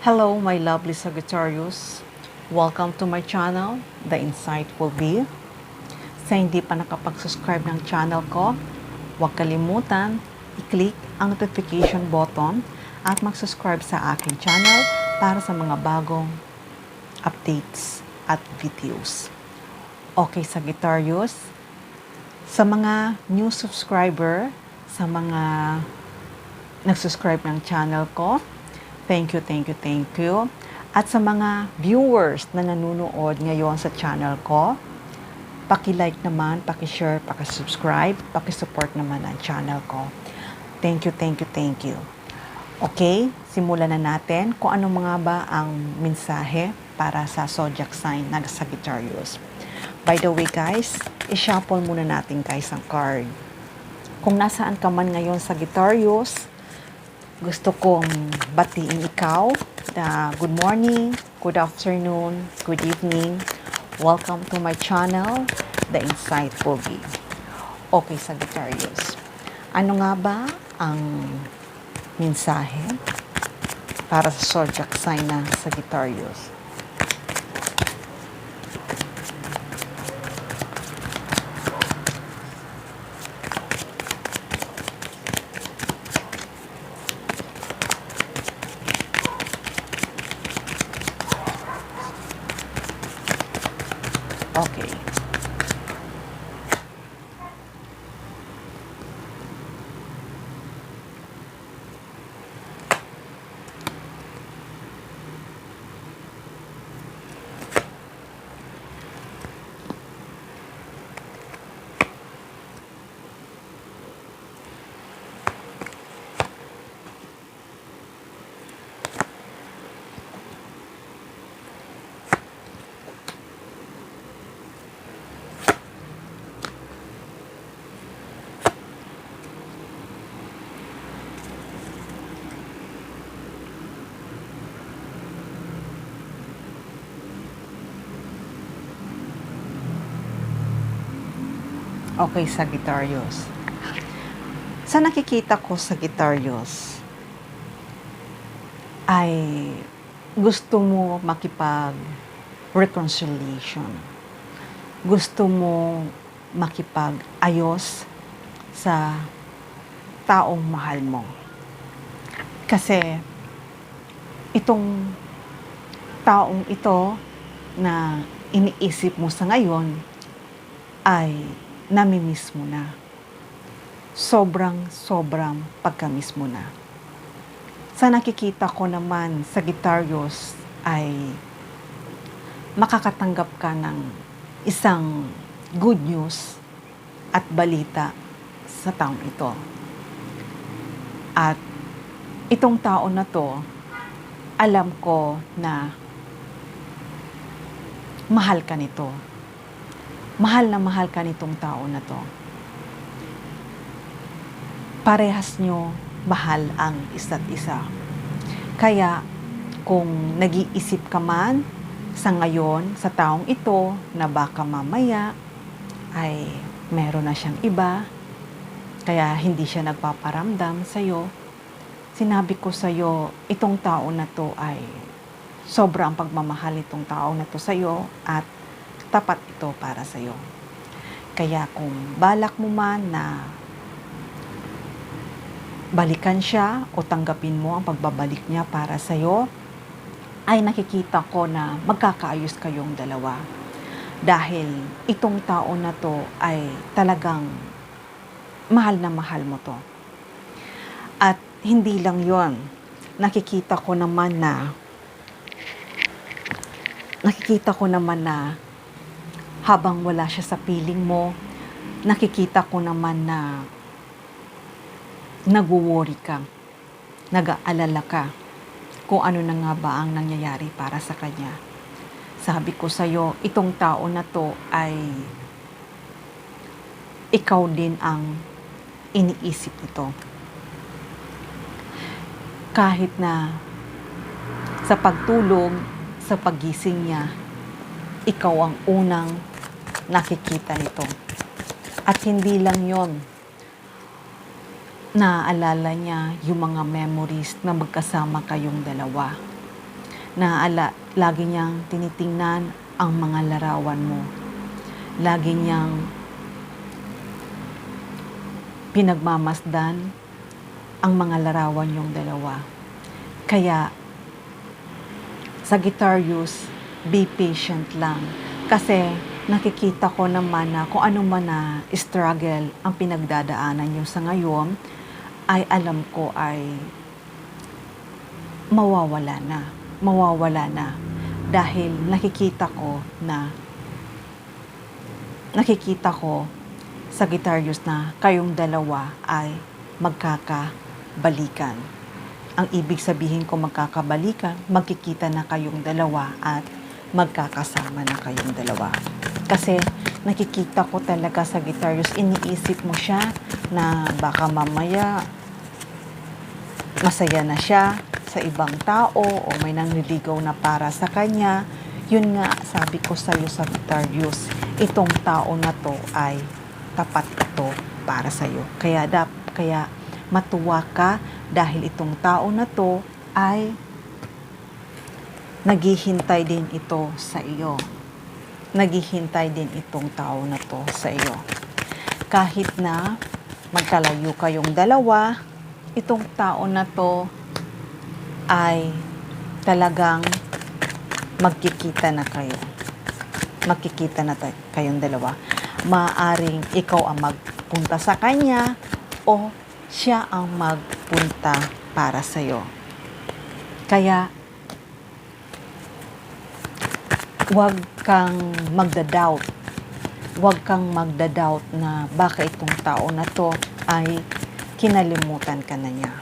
Hello, my lovely Sagittarius. Welcome to my channel, The Insightful Bee. Sa hindi pa nakapag-subscribe ng channel ko, huwag kalimutan i-click ang notification button at mag-subscribe sa aking channel para sa mga bagong updates at videos. Okay, Sagittarius, sa mga new subscriber, sa mga nag-subscribe ng channel ko, thank you. At sa mga viewers na nanonood ngayon sa channel ko, paki-like naman, paki-share, paki-subscribe, paki-support naman ang channel ko. Thank you. Okay, simulan na natin kung ano mga ba ang mensahe para sa zodiac sign ng Sagittarius. By the way guys, i-shuffle muna natin guys ang card. Kung nasaan ka man ngayon Sagittarius, gusto kong batiin ikaw na good morning, good afternoon, good evening. Welcome to my channel, The Insightful Bee. Okay, Sagittarius. Ano nga ba ang mensahe para sa zodiac sign ng Sagittarius? Okay. Okay, Sagittarius. Sa nakikita ko, Sagittarius, ay gusto mo makipag-reconciliation. Gusto mo makipag-ayos sa taong mahal mo. Kasi itong taong ito na iniisip mo sa ngayon ay namimiss mo na. Sobrang pagkamiss mo na. Sa nakikita ko naman, Sagittarius, ay makakatanggap ka ng isang good news at balita sa taong ito. At itong tao na to, alam ko na mahal ka nito. Mahal na mahal ka nitong tao na to. Parehas nyo mahal ang isa't isa. Kaya kung nag-iisip ka man sa ngayon sa taong ito na baka mamaya ay meron na siyang iba, kaya hindi siya nagpaparamdam sa'yo, sinabi ko sa'yo, itong tao na to ay sobrang pagmamahal itong tao na to sa'yo at tapat ito para sa iyo. Kaya kung balak mo man na balikan siya o tanggapin mo ang pagbabalik niya para sa iyo, ay nakikita ko na magkakaayos kayong dalawa. Dahil itong tao na to ay talagang mahal na mahal mo to. At hindi lang yon, nakikita ko naman na habang wala siya sa piling mo, nakikita ko naman na nag-worry ka, nag-aalala ka kung ano na nga ba ang nangyayari para sa kanya. Sabi ko sa'yo, itong tao na to ay ikaw din ang iniisip nito. Kahit na sa pagtulog, sa paggising niya, ikaw ang unang nakikita nito. At hindi lang yon, naaalala niya yung mga memories na magkasama kayong dalawa. na lagi niyang tinitingnan ang mga larawan mo. Lagi niyang pinagmamasdan ang mga larawan niyong dalawa. Kaya, Sagittarius, be patient lang. Kasi nakikita ko naman na kung ano man na struggle ang pinagdadaanan niyo sa ngayon, ay alam ko ay mawawala na. Dahil nakikita ko, Sagittarius, na kayong dalawa ay magkakabalikan. Ang ibig sabihin ko magkakabalikan, magkikita na kayong dalawa at magkakasama na kayong dalawa. Kasi nakikita ko talaga, Sagittarius, iniisip mo siya na baka mamaya masaya na siya sa ibang tao o may nangliligaw na para sa kanya. Yun nga, sabi ko sa iyo, Sagittarius, itong tao na to ay tapat ito para sa iyo. Kaya matuwa ka dahil itong tao na to ay naghihintay din ito sa iyo. Naghihintay din itong tao na to sa iyo. Kahit na magkalayo kayong dalawa, itong tao na to ay talagang magkikita na kayo. Magkikita na kayong dalawa. Maaring ikaw ang magpunta sa kanya o siya ang magpunta para sa iyo. Kaya huwag kang magda-doubt. Huwag kang magda-doubt na baka itong tao na to ay kinalimutan ka na niya.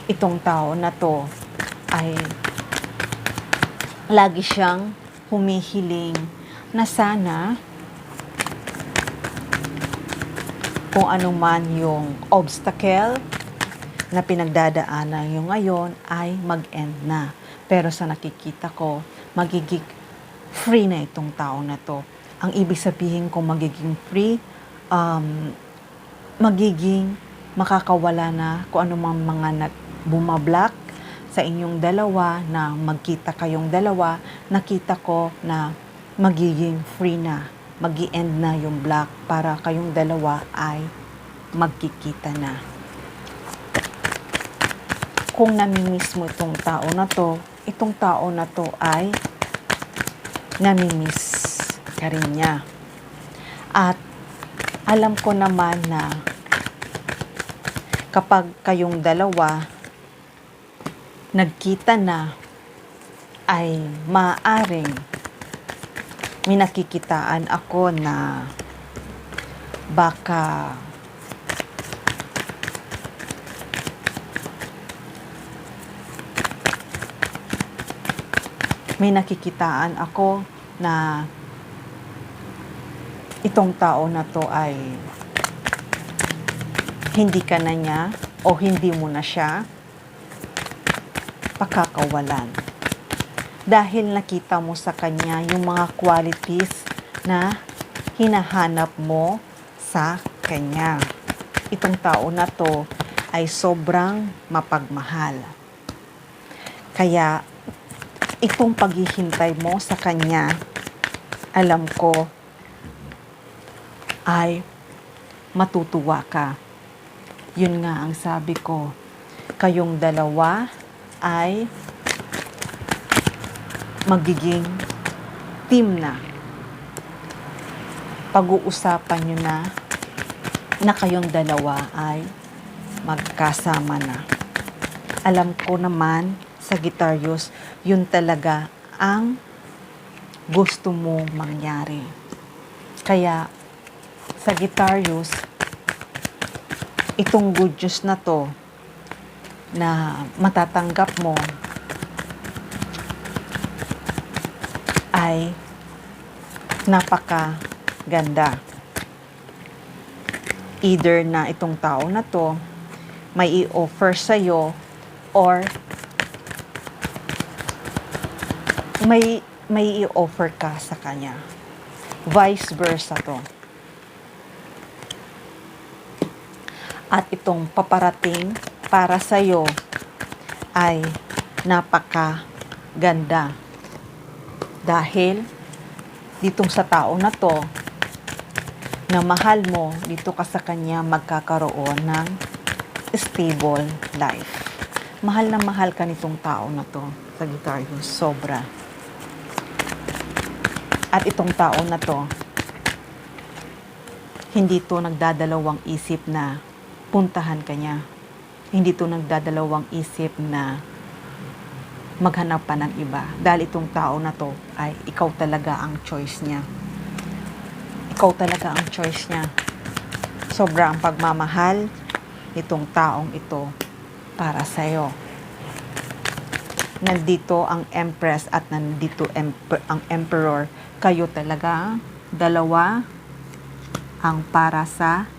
Itong tao na to ay lagi siyang humihiling na sana kung ano man yung obstacle na pinagdadaanan nyo ngayon ay mag-end na. Pero sa nakikita ko, magiging free na itong tao na to. Ang ibig sabihin kung magiging free, magiging makakawala na kung ano mang mga bumablock sa inyong dalawa na magkita kayong dalawa. Nakita ko na magiging free na, mag-i-end na yung block para kayong dalawa ay magkikita na. Kung namimiss mo itong tao na to ay namimiss ka rin niya. At alam ko naman na kapag kayong dalawa nagkita na, ay maaaring may nakikitaan ako na baka itong tao na to ay hindi ka na niya o hindi mo na siya pakakawalan. Dahil nakita mo sa kanya yung mga qualities na hinahanap mo sa kanya. Itong tao na to ay sobrang mapagmahal. Kaya itong paghihintay mo sa kanya, alam ko ay matutuwa ka. Yun nga ang sabi ko, kayong dalawa ay magiging team na. Pag-uusapan nyo na kayong dalawa ay magkasama na. Alam ko naman, Sagittarius, yun talaga ang gusto mo mangyari. Kaya, Sagittarius, itong good news na to na matatanggap mo ay napakaganda. Either na itong tao na to may i-offer sa'yo or may i-offer ka sa kanya. Vice versa to. At itong paparating para sa'yo ay napakaganda. Dahil ditong sa tao na to, na mahal mo, dito ka sa kanya magkakaroon ng stable life. Mahal na mahal ka nitong tao na to, Sagittarius, sobra. At itong tao na to, hindi to nagdadalawang isip na puntahan ka niya. Hindi to nagdadalawang isip na maghanap pa ng iba. Dahil itong tao na to ay ikaw talaga ang choice niya. Ikaw talaga ang choice niya. Sobra ang pagmamahal nitong taong ito para sa'yo. Nandito ang Empress at nandito ang Emperor. Kayo talaga, dalawa, ang para sa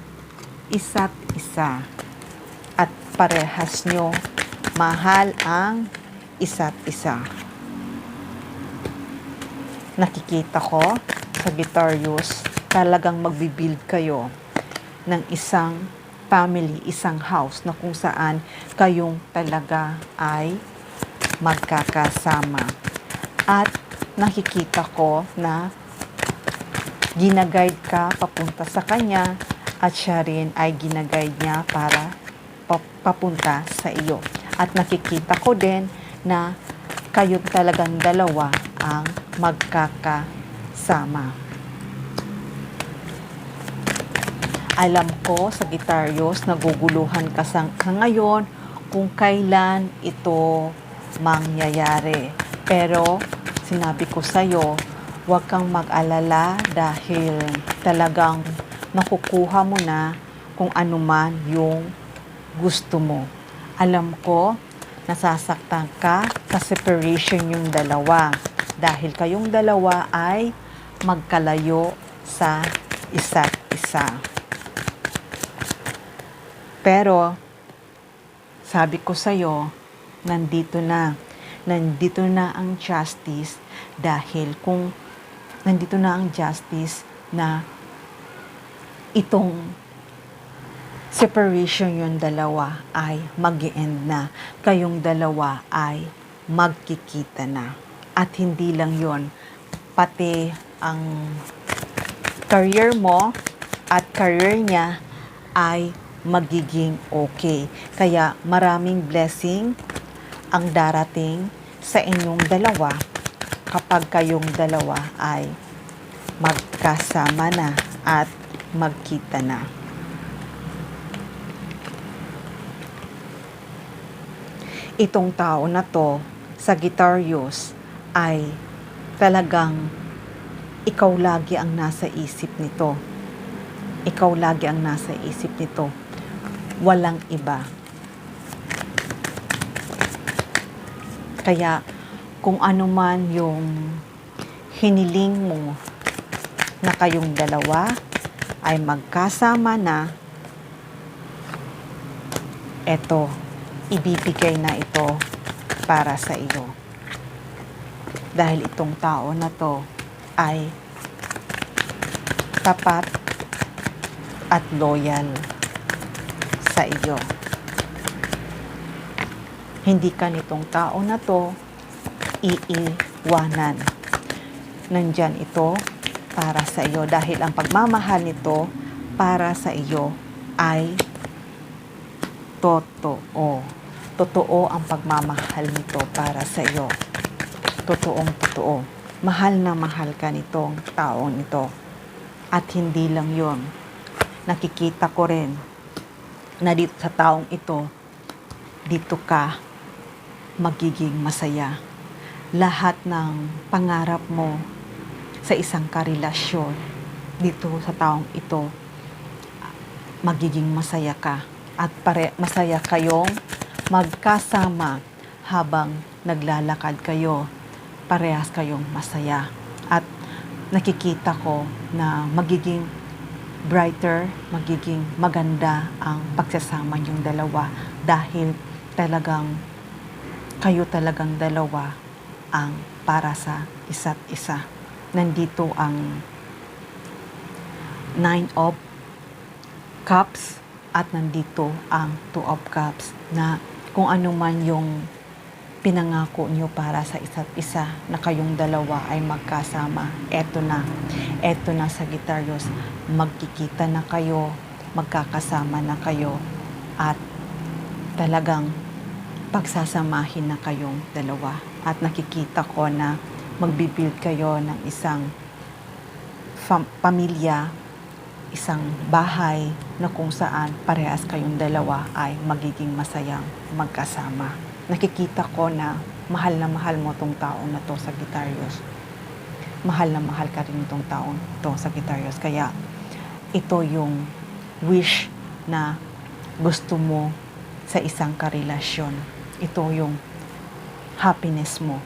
isa't isa. At parehas nyo mahal ang isa't isa. Nakikita ko, Sagittarius, talagang magbibuild kayo ng isang family, isang house na kung saan kayong talaga ay magkakasama. At nakikita ko na ginaguide ka papunta sa kanya at siya rin ay ginaguide niya para papunta sa iyo. At nakikita ko din na kayo talagang dalawa ang magkakasama. Alam ko, Sagittarius, naguguluhan ka ngayon kung kailan ito mangyayari. Pero, sinabi ko sa'yo, huwag kang mag-alala dahil talagang nakukuha mo na kung ano man yung gusto mo. Alam ko, nasasaktan ka sa separation yung dalawa dahil kayong dalawa ay magkalayo sa isa't isa. Pero, sabi ko sa'yo, nandito na ang justice dahil kung nandito na ang justice na itong separation yung dalawa ay mag-e-end na. Kayong dalawa ay magkikita na. At hindi lang yon, pati ang career mo at career niya ay magiging okay. Kaya maraming blessing ang darating sa inyong dalawa kapag kayong dalawa ay magkasama na at magkita na. Itong tao na to, Sagittarius, ay talagang ikaw lagi ang nasa isip nito. Ikaw lagi ang nasa isip nito. Walang iba. Kaya kung ano man yung hiniling mo na kayong dalawa ay magkasama na, eto, ibibigay na ito para sa iyo. Dahil itong tao na to ay tapat at loyal sa iyo. Hindi ka nitong tao na to iiwanan. Nandyan ito para sa iyo dahil ang pagmamahal nito para sa iyo ay totoo. Totoo ang pagmamahal nito para sa iyo. Totoong totoo. Mahal na mahal ka nitong taong ito. At hindi lang yon. Nakikita ko rin na dito sa taong ito, dito ka magiging masaya. Lahat ng pangarap mo sa isang karelasyon, dito sa taong ito, magiging masaya ka. At masaya kayong magkasama habang naglalakad kayo. Parehas kayong masaya. At nakikita ko na magiging brighter, magiging maganda ang pagsasama niyong dalawa dahil kayo talagang dalawa ang para sa isa't isa. Nandito ang Nine of Cups at nandito ang Two of Cups na kung ano man yung pinangako nyo para sa isa't isa na kayong dalawa ay magkasama. Eto na Sagittarius, magkikita na kayo, magkakasama na kayo, at talagang pagsasamahin na kayong dalawa. At nakikita ko na magbibuild kayo ng isang pamilya, isang bahay na kung saan parehas kayong dalawa ay magiging masayang magkasama. Nakikita ko na mahal mo tong taong na to, Sagittarius. Mahal na mahal ka rin itong taong to, Sagittarius. Kaya ito yung wish na gusto mo sa isang karelasyon. Ito yung happiness mo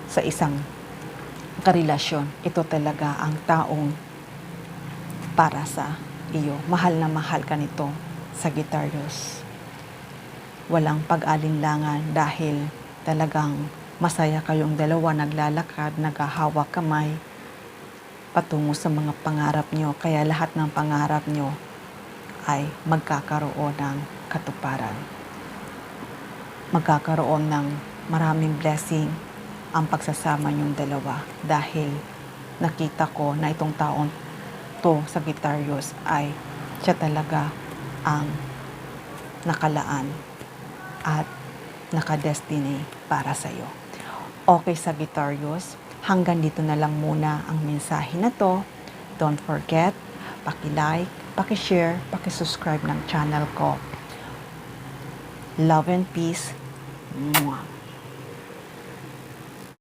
sa isang karelasyon. Ito talaga ang taong para sa iyo. Mahal na mahal ka nito, Sagittarius. Walang pag-alinlangan dahil talagang masaya kayong dalawa, naglalakad, naghahawak kamay patungo sa mga pangarap nyo. Kaya lahat ng pangarap nyo ay magkakaroon ng katuparan. Magkakaroon ng maraming blessing ang pagsasama nyong dalawa dahil nakita ko na itong taon to, Sagittarius, ay siya talaga ang nakalaan at nakadestiny para sa iyo. Okay, Sagittarius, hanggang dito na lang muna ang mensahe na to. Don't forget, paki-like, paki-share, paki-subscribe ng channel ko. Love and peace. Mwah.